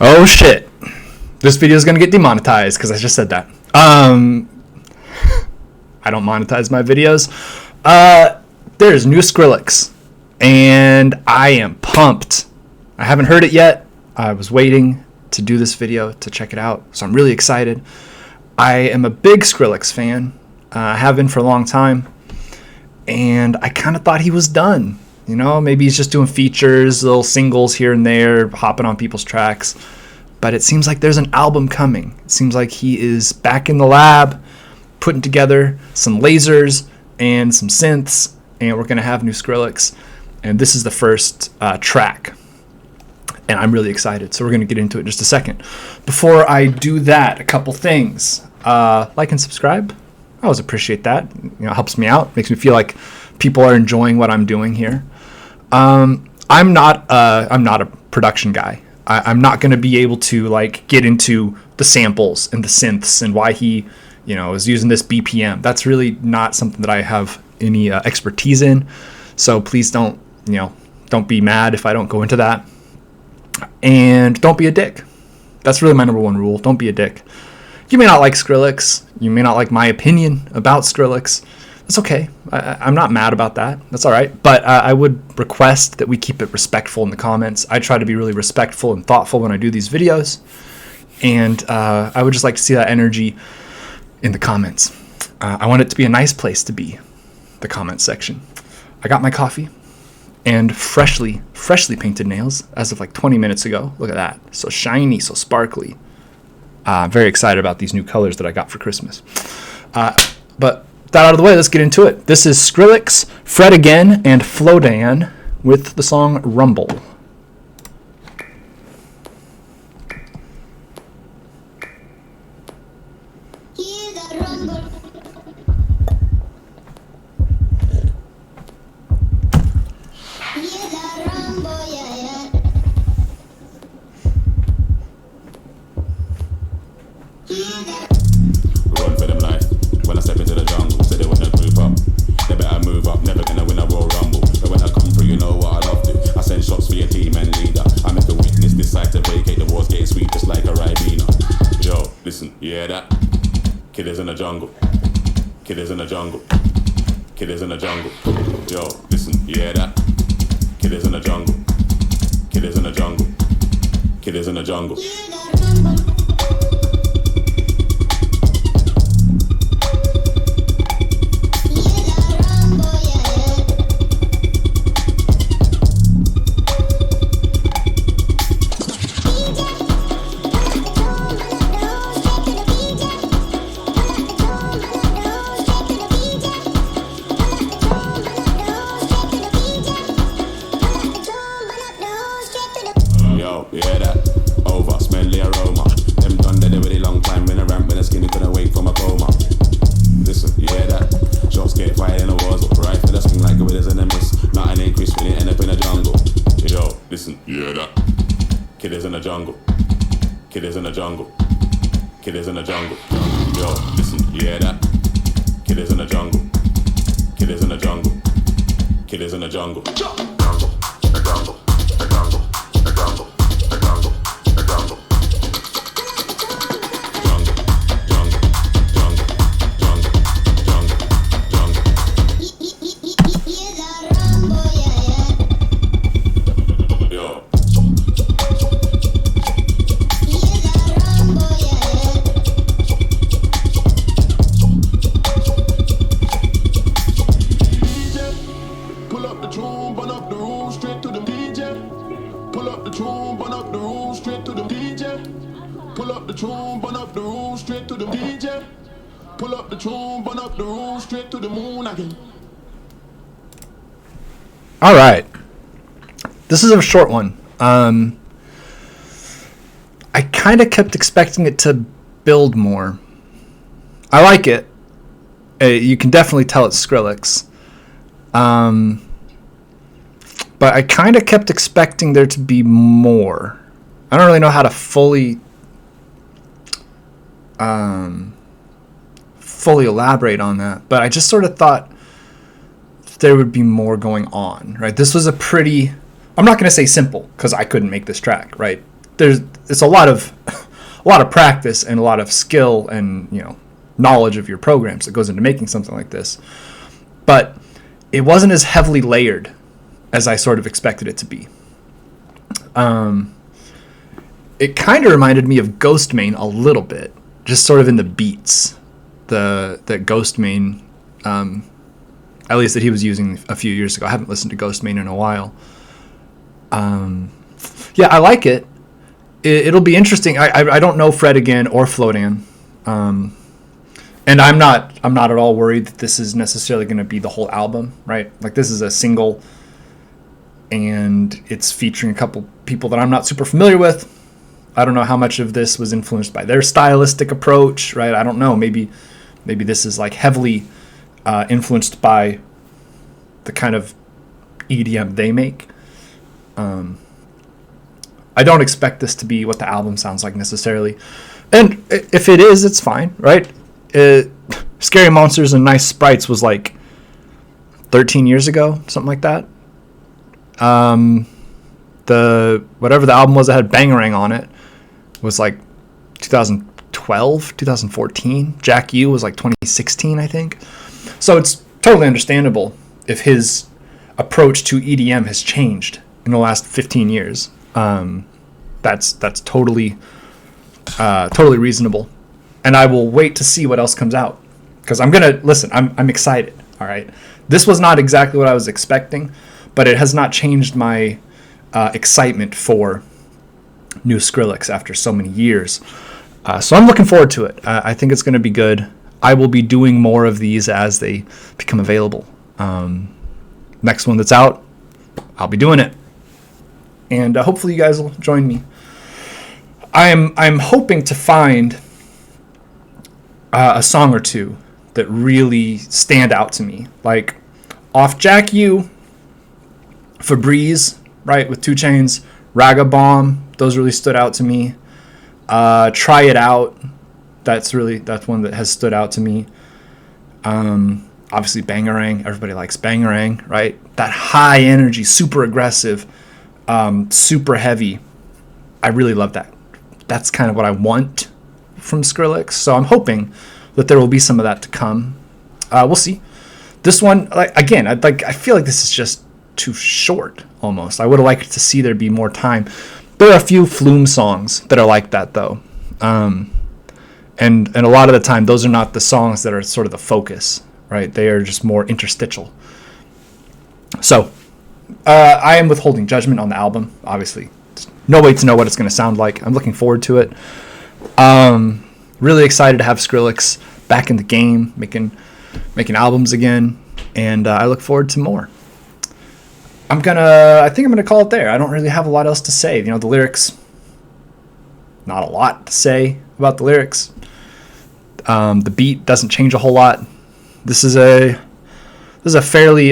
Oh shit. This video is going to get demonetized because I just said that. I don't monetize my videos. There's new SKRILLEX, and I am pumped. I haven't heard it yet. I was waiting to do this video to check it out, so I'm really excited. I am a big SKRILLEX fan. I have been for a long time, and I kind of thought he was done. You know, maybe he's just doing features, little singles here and there, hopping on people's tracks. But it seems like there's an album coming. It seems like he is back in the lab, putting together some lasers and some synths, and we're going to have new SKRILLEX. And this is the first track. And I'm really excited, so we're going to get into it in just a second. Before I do that, a couple things. Like and subscribe. I always appreciate that. You know, it helps me out. Makes me feel like people are enjoying what I'm doing here. I'm not a production guy. I'm not going to be able to like get into the samples and the synths and why he, you know, is using this BPM. That's really not something that I have any expertise in. So please don't be mad if I don't go into that. And don't be a dick. That's really my number one rule. Don't be a dick. You may not like SKRILLEX. You may not like my opinion about SKRILLEX. That's okay. I'm not mad about that. That's all right. But I would request that we keep it respectful in the comments. I try to be really respectful and thoughtful when I do these videos. And I would just like to see that energy in the comments. I want it to be a nice place to be, the comment section. I got my coffee and freshly painted nails as of like 20 minutes ago. Look at that. So shiny, so sparkly. Very excited about these new colors that I got for Christmas. But that out of the way, let's get into it. This is SKRILLEX, Fred Again, and FLOWDAN with the song Rumble. Run for them life. When I step into the jungle, say they wanna group up. They better move up, never gonna win a Royal Rumble. But when I come through, you know what I love to. I send shots for your team and leader. I make a witness decide to vacate. The war's getting sweet just like a Ribena. Yo, listen, you hear that? Killers in the jungle. Killers in the jungle. Killers in the jungle. Yo, listen, you hear that? Killers in the jungle. Killers in the jungle. Killers in the jungle. You hear that? Over, smell the aroma. Them done dead a really long time when I ramp when the skinny couldn't wake from a coma. Listen, you hear that? Shots get fired in the walls, right for the swing like a winners and a miss. Nothing ain't crisp when you end up in the jungle. Yo, listen, you hear that? Killers in the jungle. Killers in the jungle. Killers in the jungle. Yo, listen, you hear that? Killers in the jungle. Killers in the jungle. Killers in the jungle. Jungle, a jungle, a jungle. Pull up the tune, burn up the room, straight to the DJ. Pull up the tune, burn up the room, straight to the moon again. All right. This is a short one. I kind of kept expecting it to build more. I like it. You can definitely tell it's SKRILLEX. But I kind of kept expecting there to be more. I don't really know how to fully elaborate on that, but I just sort of thought there would be more going on, right? This was a pretty, I'm not going to say simple, because I couldn't make this track, right? it's a lot of practice and a lot of skill and, you know, knowledge of your programs that goes into making something like this. But it wasn't as heavily layered as I sort of expected it to be. It kind of reminded me of Ghostmain a little bit, just sort of in the beats. That Ghostmain, at least that he was using a few years ago. I haven't listened to Ghostmain in a while. Yeah, I like it. It'll be interesting. I don't know Fred again or FLOWDAN. And I'm not at all worried that this is necessarily going to be the whole album, right? Like, this is a single, and it's featuring a couple people that I'm not super familiar with. I don't know how much of this was influenced by their stylistic approach, right? I don't know. Maybe this is like heavily influenced by the kind of EDM they make. I don't expect this to be what the album sounds like necessarily. And if it is, it's fine, right? Scary Monsters and Nice Sprites was like 13 years ago, something like that. The whatever the album was that had Bangarang on it was like 2012, 2014. Jack U was like 2016, I think. So it's totally understandable if his approach to EDM has changed in the last 15 years. That's totally reasonable. And I will wait to see what else comes out, because I'm excited. All right, this was not exactly what I was expecting, but it has not changed my excitement for new Skrillex after so many years. So I'm looking forward to it. I think it's going to be good. I will be doing more of these as they become available. Next one that's out, I'll be doing it, and hopefully you guys will join me. I'm hoping to find a song or two that really stand out to me, like off Jack U, Febreze, right, with 2 Chainz, Raga Bomb. Those really stood out to me. Try It Out. That's one that has stood out to me. Obviously Bangarang. Everybody likes Bangarang, right? That high energy, super aggressive, super heavy. I really love that. That's kind of what I want from Skrillex. So I'm hoping that there will be some of that to come. We'll see. This one, like, again, I feel like this is just too short almost. I would have liked to see there be more time. There are a few Flume songs that are like that, though. And a lot of the time, those are not the songs that are sort of the focus, right? They are just more interstitial. So, I am withholding judgment on the album, obviously. There's no way to know what it's going to sound like. I'm looking forward to it. Really excited to have Skrillex back in the game, making albums again, and I look forward to more. I think I'm gonna call it there. I don't really have a lot else to say. You know, the lyrics, not a lot to say about the lyrics. The beat doesn't change a whole lot. This is a fairly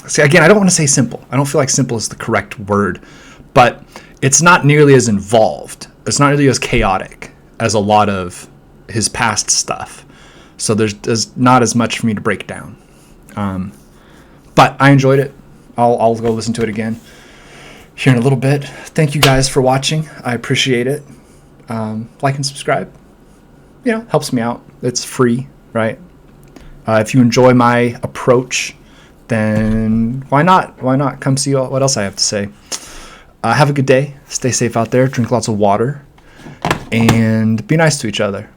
see, again, I don't want to say simple. I don't feel like simple is the correct word, but it's not nearly as involved. It's not nearly as chaotic as a lot of his past stuff. So there's not as much for me to break down. But I enjoyed it. I'll go listen to it again here in a little bit. Thank you guys for watching. I appreciate it. Like and subscribe. You know, helps me out. It's free, right? If you enjoy my approach, then why not? Why not? Come see what else I have to say. Have a good day. Stay safe out there. Drink lots of water. And be nice to each other.